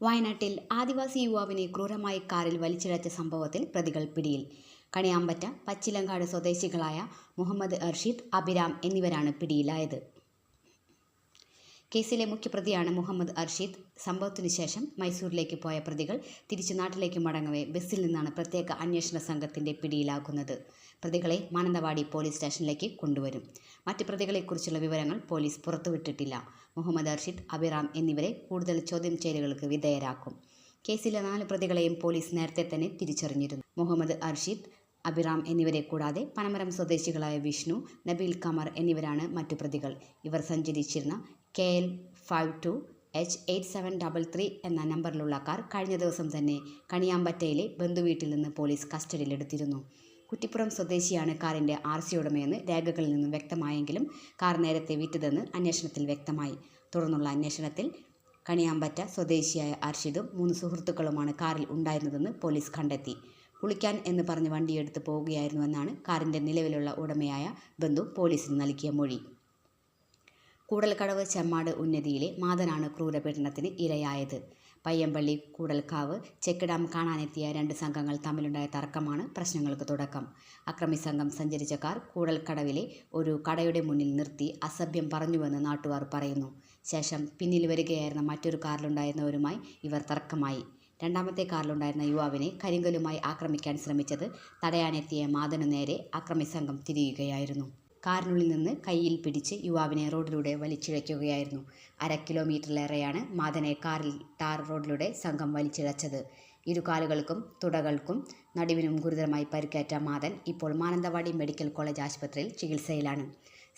വയനാട്ടിൽ ആദിവാസി യുവാവിനെ ക്രൂരമായി കാറിൽ വലിച്ചിഴച്ച സംഭവത്തിൽ പ്രതികൾ പിടിയിൽ. കണിയാമ്പറ്റ പച്ചിലങ്കാട് സ്വദേശികളായ മുഹമ്മദ് അർഷീദ്, അഭിരാം എന്നിവരാണ് പിടിയിലായത്. കേസിലെ മുഖ്യപ്രതിയാണ് മുഹമ്മദ് അർഷീദ്. സംഭവത്തിനു ശേഷം മൈസൂരിലേക്ക് പോയ പ്രതികൾ തിരിച്ചു നാട്ടിലേക്ക് മടങ്ങവേ ബസ്സിൽ നിന്നാണ് പ്രത്യേക അന്വേഷണ സംഘത്തിന്റെ പിടിയിലാകുന്നത്. പ്രതികളെ മാനന്തവാടി പോലീസ് സ്റ്റേഷനിലേക്ക് കൊണ്ടുവരും. മറ്റ് പ്രതികളെക്കുറിച്ചുള്ള വിവരങ്ങൾ പോലീസ് പുറത്തുവിട്ടിട്ടില്ല. മുഹമ്മദ് അർഷീദ്, അഭിറാം എന്നിവരെ കൂടുതൽ ചോദ്യം ചെയ്യലുകൾക്ക് വിധേയരാക്കും. കേസിലെ 4 പ്രതികളെയും പോലീസ് നേരത്തെ തന്നെ തിരിച്ചറിഞ്ഞിരുന്നു. മുഹമ്മദ് അർഷീദ്, അഭിറാം എന്നിവരെ കൂടാതെ പനമരം സ്വദേശികളായ വിഷ്ണു, നബീൽ കമർ എന്നിവരാണ് മറ്റു പ്രതികൾ. ഇവർ സഞ്ചരിച്ചിരുന്ന KL 52H8733 എന്ന നമ്പറിലുള്ള കാർ കഴിഞ്ഞ ദിവസം തന്നെ കണിയാമ്പറ്റയിലെ ബന്ധുവീട്ടിൽ നിന്ന് പോലീസ് കസ്റ്റഡിയിലെടുത്തിരുന്നു. കുറ്റിപ്പുറം സ്വദേശിയാണ് കാറിൻ്റെ RC ഉടമയെന്ന് രേഖകളിൽ നിന്നും വ്യക്തമായെങ്കിലും കാർ നേരത്തെ വിറ്റതെന്ന് അന്വേഷണത്തിൽ വ്യക്തമായി. തുടർന്നുള്ള അന്വേഷണത്തിൽ കണിയാമ്പറ്റ സ്വദേശിയായ അർഷീദും 3 സുഹൃത്തുക്കളുമാണ് കാറിൽ ഉണ്ടായിരുന്നതെന്ന് പോലീസ് കണ്ടെത്തി. കുളിക്കാൻ എന്ന് പറഞ്ഞ് വണ്ടിയെടുത്ത് പോവുകയായിരുന്നുവെന്നാണ് കാറിൻ്റെ നിലവിലുള്ള ഉടമയായ ബന്ധു പോലീസിന് നൽകിയ മൊഴി. കൂടൽക്കടവ് ചെമ്മാട് ഉന്നതിയിലെ മാതനാണ് ക്രൂരപീഡനത്തിന് ഇരയായത്. പയ്യമ്പള്ളി കൂടൽക്കാവ് ചെക്ക് ഡാം കാണാനെത്തിയ 2 സംഘങ്ങൾ തമ്മിലുണ്ടായ തർക്കമാണ് പ്രശ്നങ്ങൾക്ക് തുടക്കം. അക്രമി സംഘം സഞ്ചരിച്ച കാർ കൂടൽക്കടവിലെ ഒരു കടയുടെ മുന്നിൽ നിർത്തി അസഭ്യം പറഞ്ഞുവെന്ന് നാട്ടുകാർ പറയുന്നു. ശേഷം പിന്നിൽ വരികയായിരുന്ന മറ്റൊരു കാറിലുണ്ടായിരുന്നവരുമായി ഇവർ തർക്കമായി. രണ്ടാമത്തെ കാറിലുണ്ടായിരുന്ന യുവാവിനെ കരിങ്കല്ലുമായി ആക്രമിക്കാൻ ശ്രമിച്ചത് തടയാനെത്തിയ മാതനു നേരെ അക്രമി സംഘം തിരിയുകയായിരുന്നു. കാറിനുള്ളിൽ നിന്ന് കയ്യിൽ പിടിച്ച് യുവാവിനെ റോഡിലൂടെ വലിച്ചിഴയ്ക്കുകയായിരുന്നു. 1/2 കിലോമീറ്ററിലേറെയാണ് മാതനെ കാറിൽ ടാർ റോഡിലൂടെ സംഘം വലിച്ചിഴച്ചത്. ഇരുകാലുകൾക്കും തുടകൾക്കും നടുവിനും ഗുരുതരമായി പരിക്കേറ്റ മാതൻ ഇപ്പോൾ മാനന്തവാടി മെഡിക്കൽ കോളേജ് ആശുപത്രിയിൽ ചികിത്സയിലാണ്.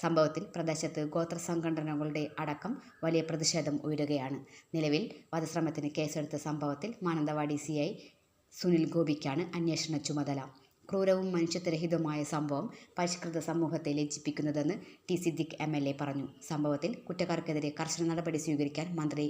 സംഭവത്തിൽ പ്രദേശത്ത് ഗോത്ര സംഘടനകളുടെ അടക്കം വലിയ പ്രതിഷേധം ഉയരുകയാണ്. നിലവിൽ വധശ്രമത്തിന് കേസെടുത്ത സംഭവത്തിൽ മാനന്തവാടി CI സുനിൽ ഗോപിക്കാണ് അന്വേഷണ ചുമതല. ക്രൂരവും മനുഷ്യത്വരഹിതവുമായ സംഭവം പരിഷ്കൃത സമൂഹത്തെ ലജ്ജിപ്പിക്കുന്നതെന്ന് T സിദ്ദിഖ് MLA പറഞ്ഞു. സംഭവത്തിൽ കുറ്റക്കാർക്കെതിരെ കർശന നടപടി സ്വീകരിക്കാൻ മന്ത്രി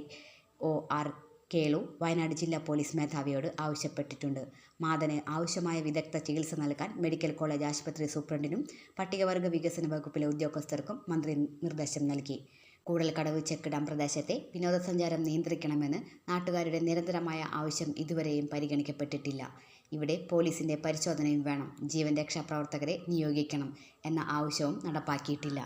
OR കേളു വയനാട് ജില്ലാ പോലീസ് മേധാവിയോട് ആവശ്യപ്പെട്ടിട്ടുണ്ട്. മാതന് ആവശ്യമായ വിദഗ്ധ ചികിത്സ നൽകാൻ മെഡിക്കൽ കോളേജ് ആശുപത്രി സൂപ്രണ്ടിനും പട്ടികവർഗ വികസന വകുപ്പിലെ ഉദ്യോഗസ്ഥർക്കും മന്ത്രി നിർദ്ദേശം നൽകി. കൂടൽക്കടവ് ചെക്ക് ഡാം പ്രദേശത്തെ വിനോദസഞ്ചാരം നിയന്ത്രിക്കണമെന്ന് നാട്ടുകാരുടെ നിരന്തരമായ ആവശ്യം ഇതുവരെയും പരിഗണിക്കപ്പെട്ടിട്ടില്ല. ഇവിടെ പോലീസിൻ്റെ പരിശോധനയും വേണം. ജീവൻ രക്ഷാ പ്രവർത്തകരെ നിയോഗിക്കണം എന്ന ആവശ്യവും നടപ്പാക്കിയിട്ടില്ല.